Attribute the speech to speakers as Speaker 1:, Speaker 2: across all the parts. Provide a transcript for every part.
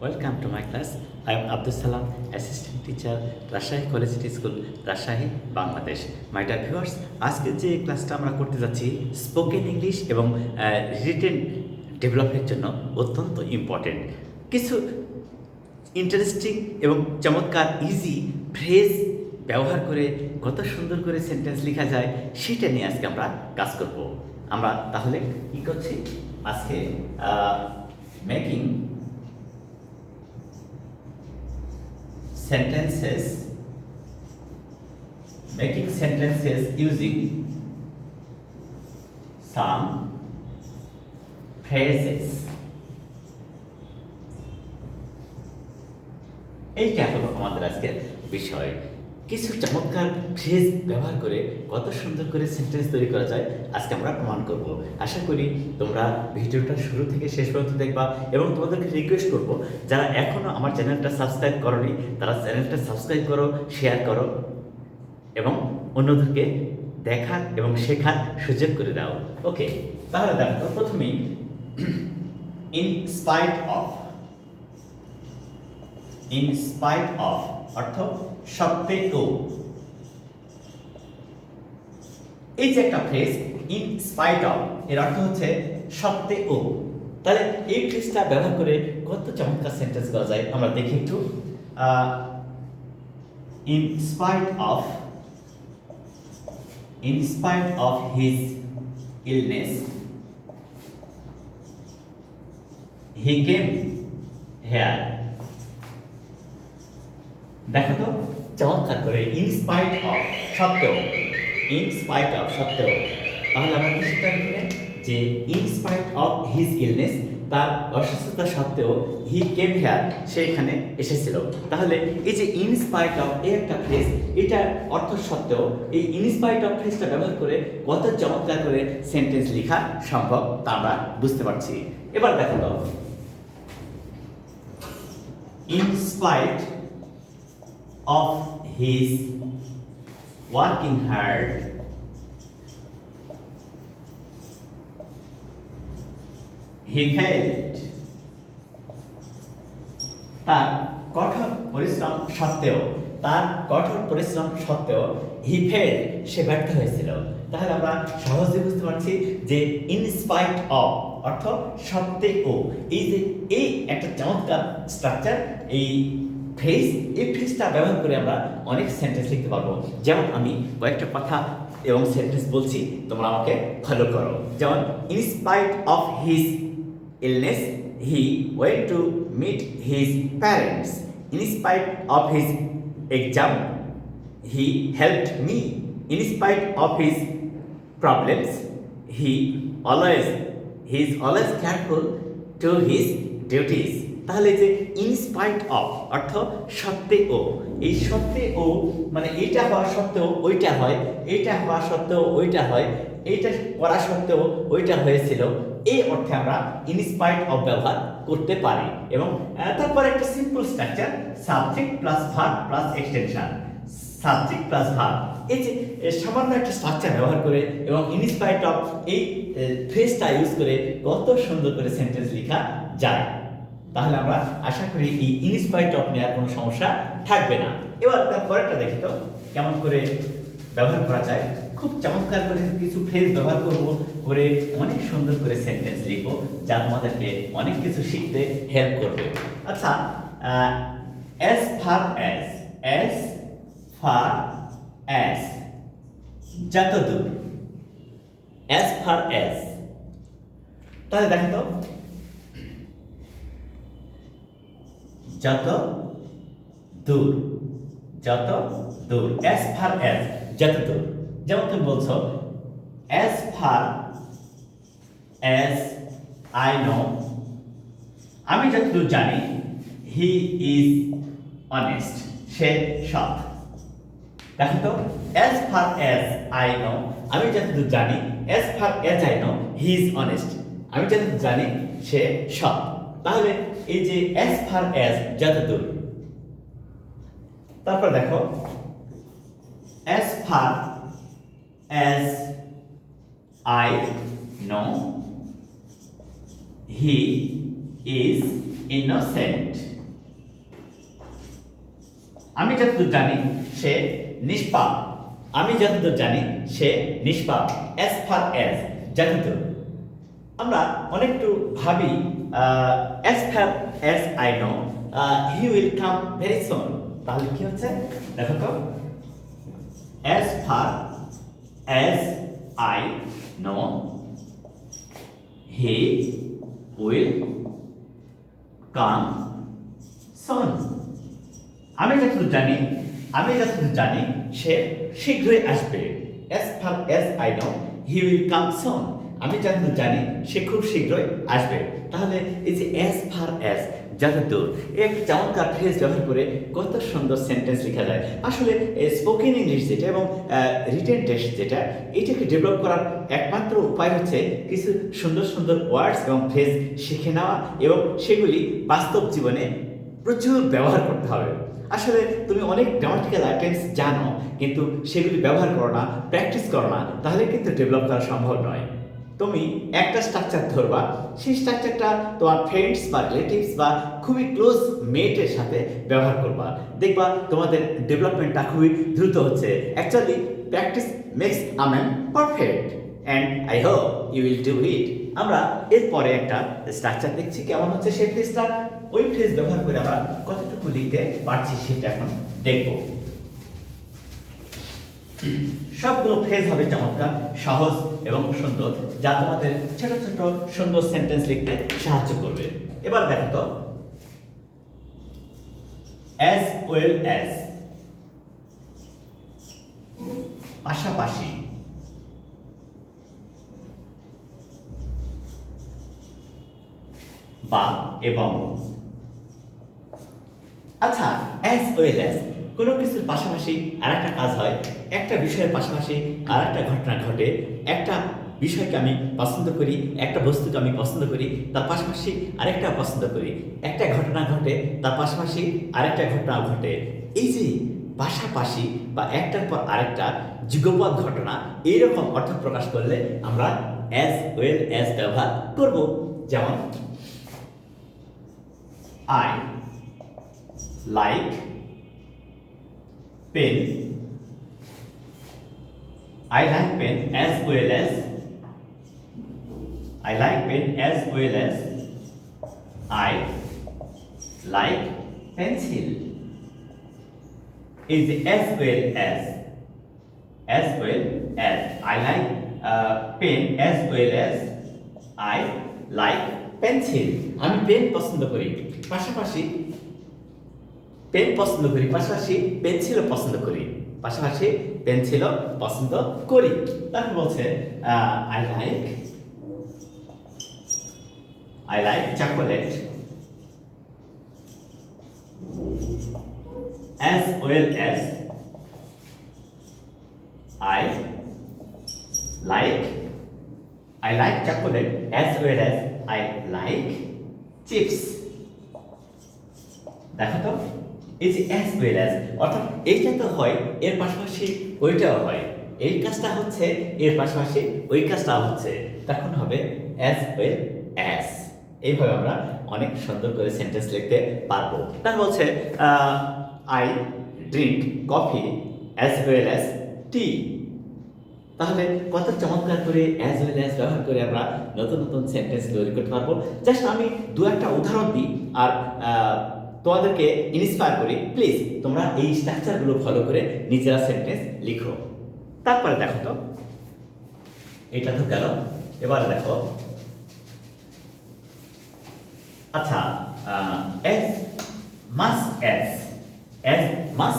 Speaker 1: Welcome to my class. I am Abdus Salam, Assistant Teacher, Rajshahi Collegiate School, Rajshahi, Bangladesh. My dear viewers, আজকে যে ক্লাসটা আমরা করতে যাচ্ছি স্পোকেন ইংলিশ এবং রিটেন ডেভেলপের জন্য অত্যন্ত ইম্পর্টেন্ট কিছু ইন্টারেস্টিং এবং চমৎকার ইজি ফ্রেজ ব্যবহার করে কত সুন্দর করে সেন্টেন্স লেখা যায় সেটা নিয়ে আজকে আমরা কাজ করব। আমরা তাহলে কি করছি আজকে making sentences using some phrases. এইটা হলো আমাদের আজকের বিষয়। কিছু চমৎকার ফ্রেজ ব্যবহার করে কত সুন্দর করে সেন্টেন্স তৈরি করা যায় আজকে আমরা প্রমাণ করব। আশা করি তোমরা ভিডিওটা শুরু থেকে শেষ পর্যন্ত দেখবা এবং তোমাদেরকে রিকোয়েস্ট করব যারা এখনও আমার চ্যানেলটা সাবস্ক্রাইব করোনি তারা চ্যানেলটা সাবস্ক্রাইব করো, শেয়ার করো এবং অন্যদেরকে দেখার এবং শেখার সুযোগ করে দাও। ওকে, তাহলে দেখো প্রথমেই ইন স্পাইট অফ অর্থ সত্ত্বেও। এই যে একটা ফ্রেজ ইন স্পাইট অফ এর অর্থ হচ্ছে সত্ত্বেও। তাহলে এই ফ্রেজটা ব্যবহার করে কত চমৎকার সেন্টেন্স করা যায় আমরা দেখি একটু। In spite of his illness he came here. দেখো তো চমৎকার করে ইন স্পাইট অফ সত্ত্বেও, তাহলে আমরা কি শিখতে পারি যে in spite of his illness তার অসুস্থতা সত্ত্বেও হি কেম হেয়ার সে এখানে এসেছিল। তাহলে এই যে ইন স্পাইট অফ এই একটা ফ্রেজ, এটার অর্থ সত্ত্বেও এই ইন স্পাইট অফ ফ্রেজটা ব্যবহার করে কত চমৎকার করে সেন্টেন্স লেখা সম্ভব তা আমরা বুঝতে পারছি। এবার দেখো তো in spite of his working hard he failed. তার কঠোর পরিশ্রম সত্ত্বেও he failed সে ব্যর্থ হয়েছিল। তাহলে আমরা সহজে বুঝতে পারছি যে ইন স্পাইট অফ অর্থ সত্ত্বেও। এই একটা চমৎকার স্ট্রাকচার এই ফ্রেজটা ব্যবহার করে আমরা অনেক সেন্টেন্স লিখতে পারবো। যেমন আমি কয়েকটা কথা এবং সেন্টেন্স বলছি, তোমরা আমাকে ফলো করো। যেমন in spite of his illness he went to meet his parents. In spite of his exam he helped me. In spite of his problems he is always careful to his duties. তাহলে যে in spite of অর্থ সত্ত্বেও, এই সত্ত্বেও মানে এইটা হওয়া সত্ত্বেও ওইটা হয়, এইটা হওয়া সত্ত্বেও ওইটা হয়, এইটা করা সত্ত্বেও ওইটা হয়েছিল, এই অর্থে আমরা ইন স্পাইট অফ ব্যবহার করতে পারি। এবং তারপর একটা simple structure subject plus verb plus extension. Subject plus verb এই যে সামান্য একটা স্ট্রাকচার ব্যবহার করে এবং ইন স্পাইট অফ এই ফ্রেজটা ইউজ করে কত সুন্দর করে সেন্টেন্স লেখা যায়। তাহলে আমরা আশা করি এই ইন স্পাইট অফ নেওয়ার কোনো সমস্যা থাকবে না। এবার তার পরেরটা দেখি তো কেমন করে ব্যবহার করা যায়। খুব চমৎকার করে কিছু ফ্রেজ ব্যবহার করে অনেক সুন্দর করে সেন্টেন্স লিখবো যা তোমাদেরকে অনেক কিছু শিখতে হেল্প করবে। আচ্ছা, as far as যতদূর, as far as তাহলে দেখো তো যত দূর, as far as যত দূর। যেমন তুমি বলছো as far as I know আমি যতদূর জানি he is honest সে সৎ। দেখো তো as far as I know আমি যতদূর জানি, as far as I know he is honest আমি যতদূর জানি সে সৎ। তাহলে এই যে as far as যতদূর, তারপর দেখো as far as I know he is innocent. আমি যতদূর জানি সে নিষ্পাপ। আমি যতদূর জানি সে নিষ্পাপ। অ্যাজ ফার অ্যাজ, যতদূর। আমরা অনেকটু ভাবি as far as I know he will come very soon. তাহলে কি হচ্ছে দেখো তো, as far as I know he will come soon. আমি যতদূর জানি সে শীঘ্রই আসবে। As far as I know he will come soon. আমি যতদূর জানি সে খুব শীঘ্রই আসবে। তাহলে এই যে অ্যাজ ফার অ্যাজ, যতদূর, এক চমৎকার ফ্রেজ ব্যবহার করে কত সুন্দর সেন্টেন্স লেখা যায়। আসলে স্পোকেন ইংলিশ যেটা এবং রিটেন টেক্সট যেটা, এটাকে ডেভেলপ করার একমাত্র উপায় হচ্ছে কিছু সুন্দর সুন্দর ওয়ার্ডস এবং ফ্রেজ শিখে নেওয়া এবং সেগুলি বাস্তব জীবনে প্রচুর ব্যবহার করতে হবে। আসলে তুমি অনেক গ্রামাটিক্যাল আইটেমস জানো, কিন্তু সেগুলি ব্যবহার করো না, প্র্যাকটিস করো না, তাহলে কিন্তু ডেভেলপ করা সম্ভব নয়। তুমি একটা স্ট্রাকচার ধরবা, সেই স্ট্রাকচারটা তোমার ফ্রেন্ডস বা রিলেটিভস বা খুবই ক্লোজ মেটের সাথে ব্যবহার করবা, দেখবা তোমাদের ডেভেলপমেন্টটা খুবই দ্রুত হচ্ছে। Actually practice makes a man perfect and I hope you will do it. আমরা এরপরে একটা স্ট্রাকচার দেখছি কেমন হচ্ছে সেই ফ্রেজটা। ওই ফ্রেজ ব্যবহার করে আমরা কতটুকু লিখতে পারছি সেটা এখন দেখব। সবগুলো ফ্রেজ হবে চমৎকার, সহজ এবং সুন্দর, যা তোমাদের ছোট ছোট সুন্দর সেন্টেন্স লিখতে সাহায্য করবে। এবার দেখো তো, অ্যাজ ওয়েল অ্যাজ, পাশাপাশি, বা এবং। আচ্ছা, অ্যাজ ওয়েল অ্যাজ, কোনো কিছুর পাশাপাশি আরেকটা কাজ হয়, একটা বিষয়ের পাশাপাশি আরেকটা ঘটনা ঘটে। একটা বিষয়কে আমি পছন্দ করি, একটা বস্তুকে আমি পছন্দ করি, তার পাশাপাশি আরেকটা পছন্দ করি। একটা ঘটনা ঘটে, তার পাশাপাশি আরেকটা ঘটনা ঘটে। এই যে পাশাপাশি বা একটার পর আরেকটা যুগপৎ ঘটনা, এইরকম অর্থ প্রকাশ করলে আমরা অ্যাজ ওয়েল অ্যাজ ব্যবহার করব। যেমন I like pen. I like pen as well as I like pen as well as I like pencil. Is as well as I like pen as well as I like pencil. আমি pen পছন্দ করি, পাশাপাশি pen পছন্দ করি, পাশাপাশি পেন্সিলও পছন্দ করি, পাশাপাশি পেন্সিলও পছন্দ করি। তারপর বলছে I like chocolate as well as I like chocolate as well as I like chips. দেখো তো, এই যে as well as, অর্থাৎ এইটা তো হয়, এর পাশাপাশি ওইটাও হয়, এই কাজটা হচ্ছে, এর পাশাপাশি ওই কাজটা হচ্ছে, তখন হবে as well as। এইভাবে আমরা অনেক সুন্দর করে সেন্টেন্স লিখতে পারবো। তার বলছে I drink coffee as well as tea। তাহলে কত চমৎকার করে অ্যাজ ওয়েল অ্যাজ ব্যবহার করে আমরা নতুন নতুন সেন্টেন্স তৈরি করতে পারবো। জাস্ট আমি দু একটা উদাহরণ দিই আর তোমাদেরকে ইন্সপায়ার করি। প্লিজ তোমরা এই স্ট্রাকচারগুলো ফলো করে নিজেরা সেন্টেন্স লিখো। তারপরে দেখো তো, এটা তো গেল, এবারে দেখো, আচ্ছা, as much as much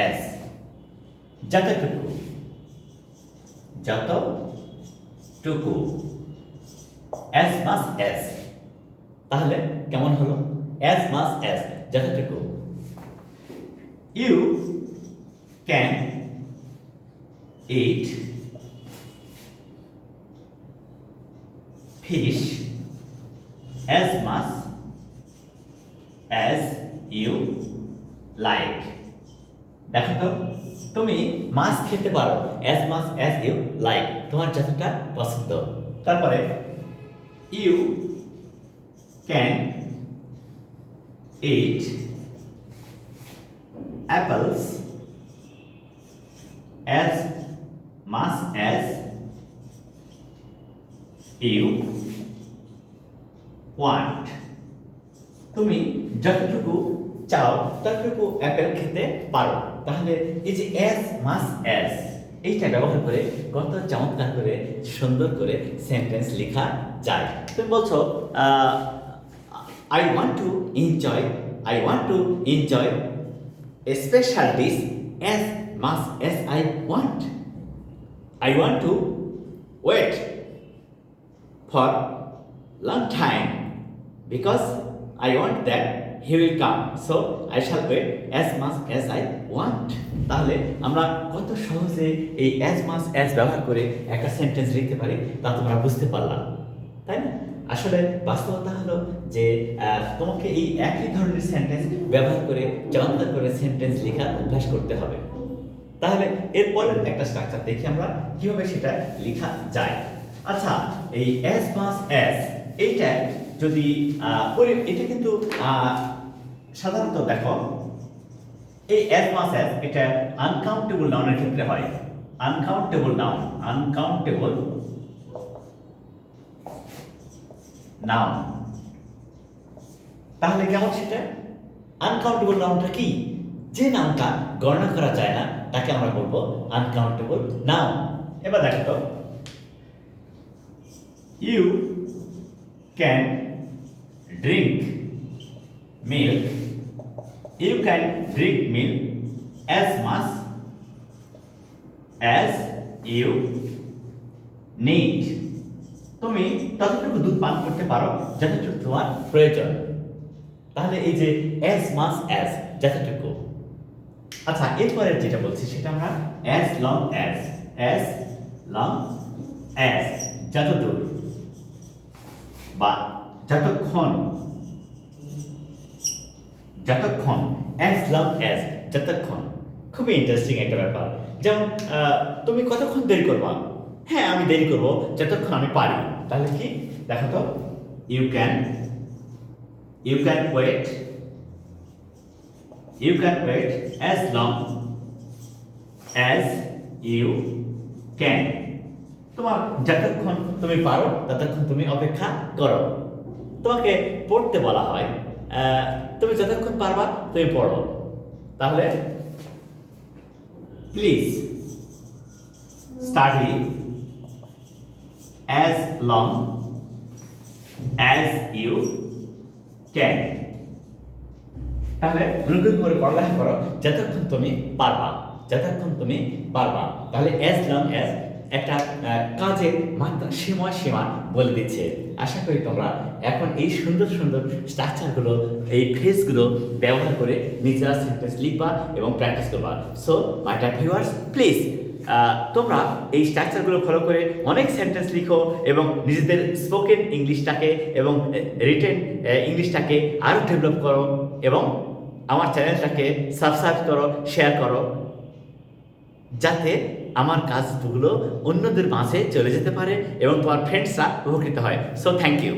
Speaker 1: as যতটুকু as much as, তাহলে কেমন হলো? as much as যতটুকু। you can eat fish as much as you like। দেখো তো, তুমি মাছ খেতে পারো as much as you like, তোমার যতটা পছন্দ। তারপরে you can eat apples as much as you want. তুমি যতটুকু চাও ততটুকু অ্যাপেল খেতে পারো। তাহলে এই যে as much as এইটা ব্যবহার করে কত চমৎকার করে সুন্দর করে সেন্টেন্স লেখা যায়। তুমি বলছো I want to enjoy a special dish as much as I want. I want to wait for long time because I want that he will come, so I shall wait as much as I want. তাহলে আমরা কত সহজে এই as much as ব্যবহার করে একটা sentence লিখতে পারি তা তোমরা বুঝতে পারলাম, তাই না? আসলে বাস্তবতা হলো যে তোমাকে এই একই ধরনের সেন্টেন্স ব্যবহার করে চমৎকার করে সেন্টেন্স লেখা অভ্যাস করতে হবে। তাহলে এরপরের একটা স্ট্রাকচার দেখি আমরা কিভাবে সেটা লেখা যায়। আচ্ছা, এই as much as এইটা যদি এটা কিন্তু সাধারণত দেখো এই as much as এটা আনকাউন্টেবল নাউনের ক্ষেত্রে হয়। Uncountable noun. তাহলে কেমন সেটা? আনকাউন্টেবল নাউনটা কি? যে নাউনটা গণনা করা যায় না তাকে আমরা বলবো আনকাউন্টেবল নাউন। এবার দেখো তো, you can drink milk as much as you need. তুমি ততটুকু দুধ পান করতে পারো যতটুকু তোমার প্রয়োজন। তাহলে এই যে as much as যতটুকু। আচ্ছা, এরপরে যেটা বলছি সেটা আমরা as long as যতদূর বা যতক্ষণ as long as যতক্ষণ। খুবই ইন্টারেস্টিং একটা ব্যাপার। যেমন তুমি কতক্ষণ দেরি করবা? হ্যাঁ, আমি দেরি করব যতক্ষণ আমি পারি। তাহলে কি দেখো তো, you can wait as long as you can. তোমার যতক্ষণ তুমি পারো ততক্ষণ তুমি অপেক্ষা করো। তোমাকে পড়তে বলা হয়, তুমি যতক্ষণ পারবা তুমি পড়ো। তাহলে please study as long as you can. তাহলে অনুগ্রহ করে পড়ালেখা করো যতক্ষণ তুমি পারবা। তাহলে as long as একটা কাজের মাত্রা সীমা বলে দিচ্ছে। আশা করি তোমরা এখন এই সুন্দর স্ট্রাকচারগুলো, এই ফ্রেজগুলো ব্যবহার করে নিজেরা সেন্টেন্স লিখবা এবং প্র্যাকটিস করবা। So my dear viewers, please তোমরা এই স্ট্রাকচারগুলো ফলো করে অনেক সেন্টেন্স লিখো এবং নিজেদের স্পোকেন ইংলিশটাকে এবং রিটেন ইংলিশটাকে আরও ডেভেলপ করো এবং আমার চ্যানেলটাকে সাবস্ক্রাইব করো, শেয়ার করো, যাতে আমার কাজগুলো অন্যদের মাঝে চলে যেতে পারে এবং তোমার ফ্রেন্ডসরা উপকৃত হয়। So thank you.